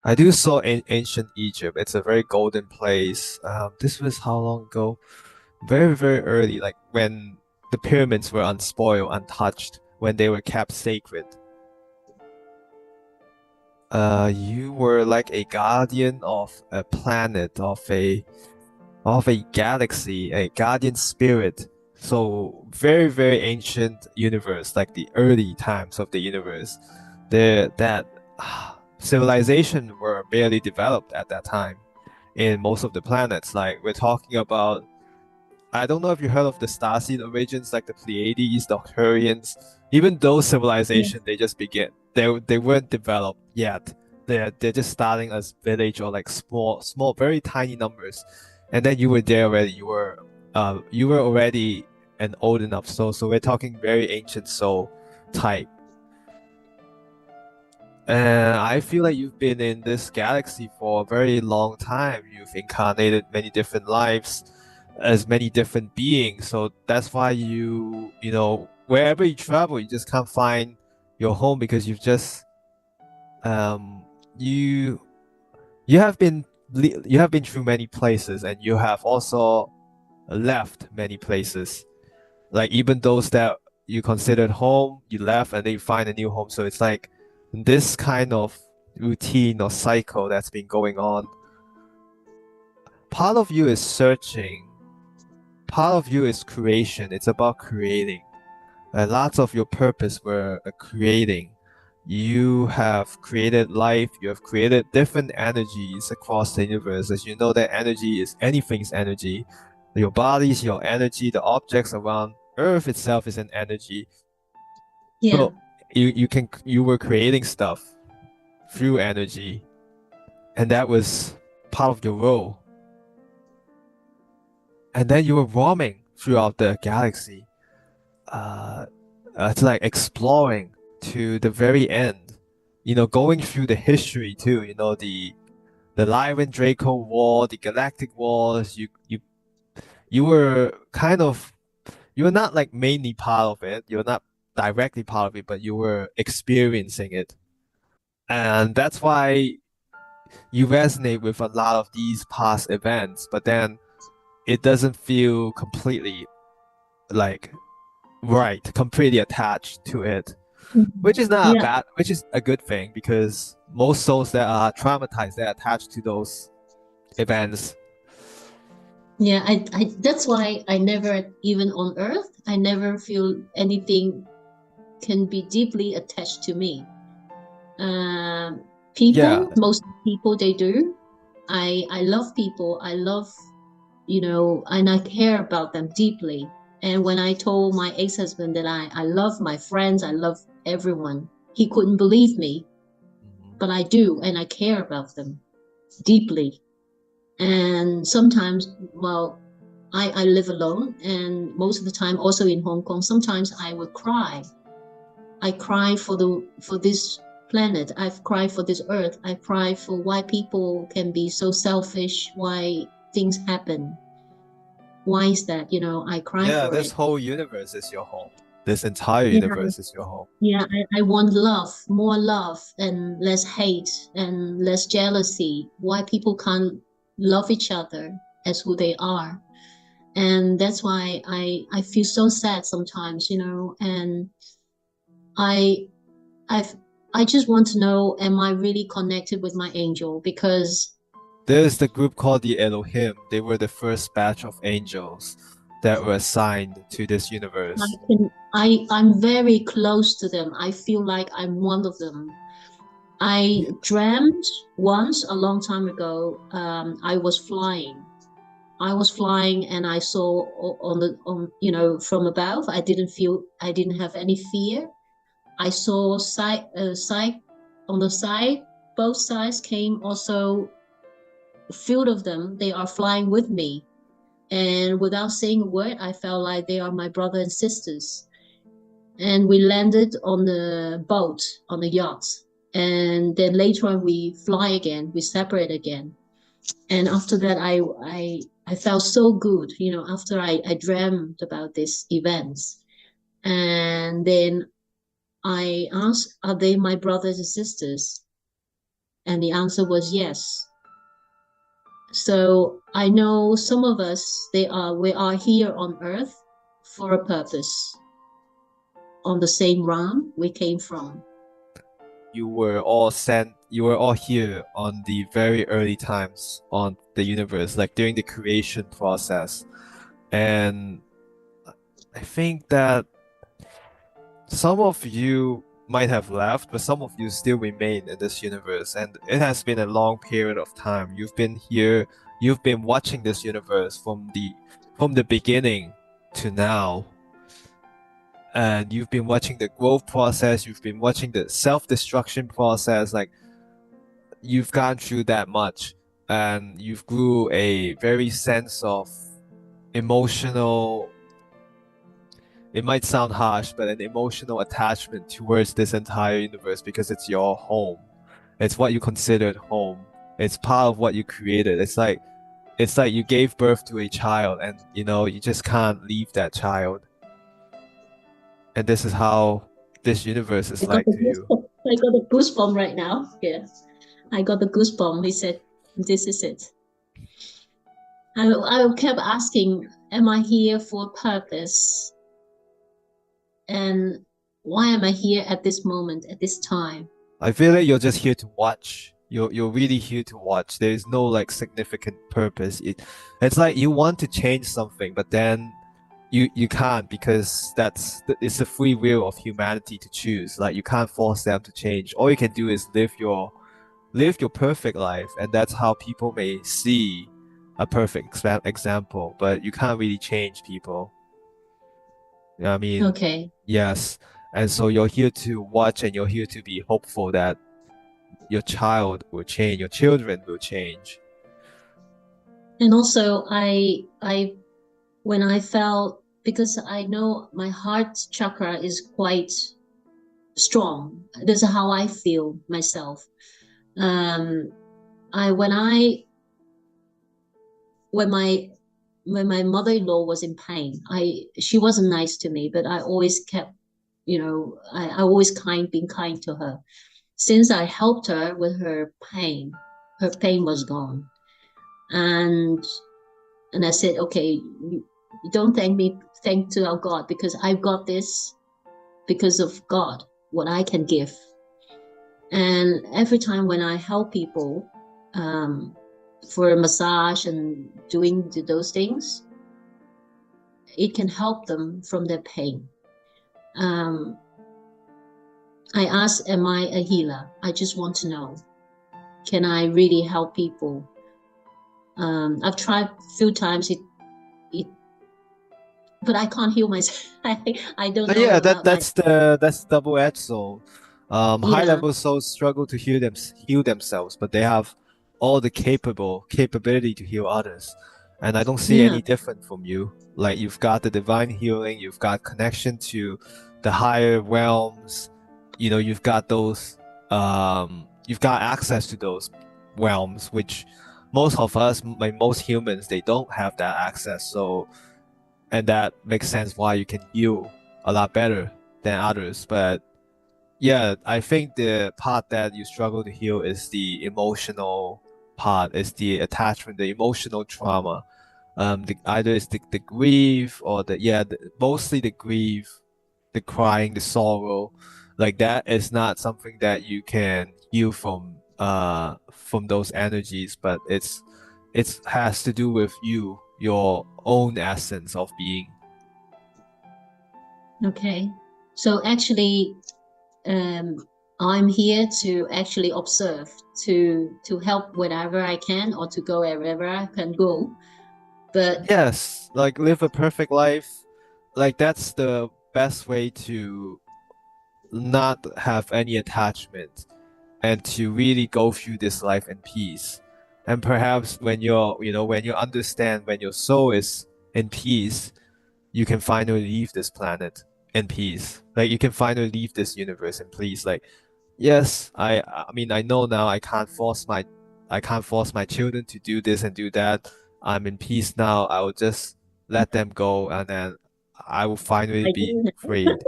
I do saw in ancient Egypt. It's a very golden place. This was how long ago? Very, very early, like when the pyramids were unspoiled, untouched, when they were kept sacred. You were like a guardian of a planet, of a galaxy, a guardian spirit. So very, very ancient universe, like the early times of the universe. There that civilization were barely developed at that time in most of the planets. Like we're talking about, I don't know if you heard of the Starseed origins, like the Pleiades, the Arcturians. Even those Yeah. civilizations, they just begin. They weren't developed yet. They're just starting as village or like small, very tiny numbers. And then you were there already. You were already an old enough soul. So we're talking very ancient soul type. And I feel like you've been in this galaxy for a very long time. You've incarnated many different lives as many different beings. So that's why wherever you travel, you just can't find your home because um, you, you have you have been through many places and you have also left many places. Like even those that you considered home, you left and then you find a new home. So it's like this kind of routine or cycle that's been going on. Part of you is searching, part of you is creation. It's about creating. Lots of your purpose were creating. You have created life, you have created different energies across the universe. As you know, that energy is anything's energy. Your body's your energy, the objects around Earth itself is an energy. Yeah. So you were creating stuff through energy, and that was part of your role. And then you were roaming throughout the galaxy, uh, to like exploring to the very end. Going through the history too. The Lyran Draco War, the Galactic Wars. You were kind of you were not like mainly part of it. You're not directly part of it, but you were experiencing it. And that's why you resonate with a lot of these past events, but then it doesn't feel completely like right, completely attached to it. Mhm. Yeah. Which is a good thing because most souls that are traumatized, they're attached to those events. Yeah. I that's why I never, even on Earth, I never feel anything can be deeply attached to me. Um, Yeah, most people they do. I love people. I love, and I care about them deeply. And when I told my ex-husband that I love my friends, I love everyone, he couldn't believe me, but I do, and I care about them deeply. And sometimes, well, I live alone, and most of the time, also in Hong Kong, sometimes I would cry. I cry for this planet. I've cried for this earth. I cry for why people can be so selfish, why things happen. Why is that? I cry yeah, for this it. whole universe is your home. This entire Yeah, universe is your home. yeah. I want love, more love, and less hate and less jealousy. Why people can't love each other as who they are. And that's why I feel so sad sometimes, and I I've I just want to know, am I really connected with my angel? Because There's the group called the Elohim. They were the first batch of angels that were assigned to this universe. I'm very close to them. I feel like I'm one of them. I You, dreamt once a long time ago. I was flying. I was flying, and I saw from above. I didn't have any fear. I saw side on the side. Both sides came also a field of them. They are flying with me. And without saying a word, I felt like they are my brother and sisters. And we landed on the boat, on the yacht. And then later on, we fly again, we separate again. And after that, I felt so good, after I dreamed about these events. And then I asked, are they my brothers and sisters? And the answer was yes. So I know some of us, we are here on earth for a purpose, on the same realm we came from. You were all here on the very early times on the universe, like during the creation process. And I think that some of you might have left, but some of you still remain in this universe. And it has been a long period of time. You've been here, you've been watching this universe from the beginning to now. And you've been watching the growth process, you've been watching the self-destruction process, like you've gone through that much, and you've grew a very sense of emotional, it might sound harsh, but an emotional attachment towards this entire universe because it's your home. It's what you considered home. It's part of what you created. It's like you gave birth to a child, and you just can't leave that child. And this is how this universe is like to you. I got a goosebump right now. Yeah, I got the goosebump. He said, "This is it." I kept asking, "Am I here for a purpose? And why am I here at this moment, at this time?" I feel like you're just here to watch. You're really here to watch. There is no like significant purpose. It's like you want to change something, but then you can't because it's the free will of humanity to choose. Like you can't force them to change. All you can do is live your perfect life, and that's how people may see a perfect example. But you can't really change people. I mean, Okay. yes. And so you're here to watch, and you're here to be hopeful that your child will change, your children will change. And also, when I felt, because I know my heart chakra is quite strong. This is how I feel myself. Um, I when my when my mother-in-law was in pain, she wasn't nice to me, but I always kept, I always been kind to her. Since I helped her with her pain was gone, and I said, okay, you don't thank me, thank to our God, because I've got this because of God, what I can give. And every time when I help people, for a massage and doing those things, it can help them from their pain. I asked, am I a healer? I just want to know, can I really help people? I've tried a few times, but I can't heal myself. I don't know Yeah, about like, that's double-edged soul. High yeah, level souls struggle to heal themselves, but they have all the capability to heal others. And I don't see yeah, any different from you. Like you've got the divine healing, you've got connection to the higher realms, you've got access to those realms, which most of us, like most humans, they don't have that access. So, and that makes sense why you can heal a lot better than others. But yeah, I think the part that you struggle to heal is the emotional part, is the attachment, the emotional trauma. Either it's the grief or mostly the grief, the crying, the sorrow. Like that is not something that you can heal from those energies, but it has to do with you, your own essence of being. okay. So actually, um, I'm here to actually observe, to help whenever I can, or to go wherever I can go. But Yes, like live a perfect life. Like that's the best way to not have any attachment and to really go through this life in peace. And perhaps when you understand when your soul is in peace, you can finally leave this planet in peace. Like you can finally leave this universe in peace. Like, yes, I mean I know now I can't force my children to do this and do that. I'm in peace now. I will just let them go, and then I will finally I be do. freed.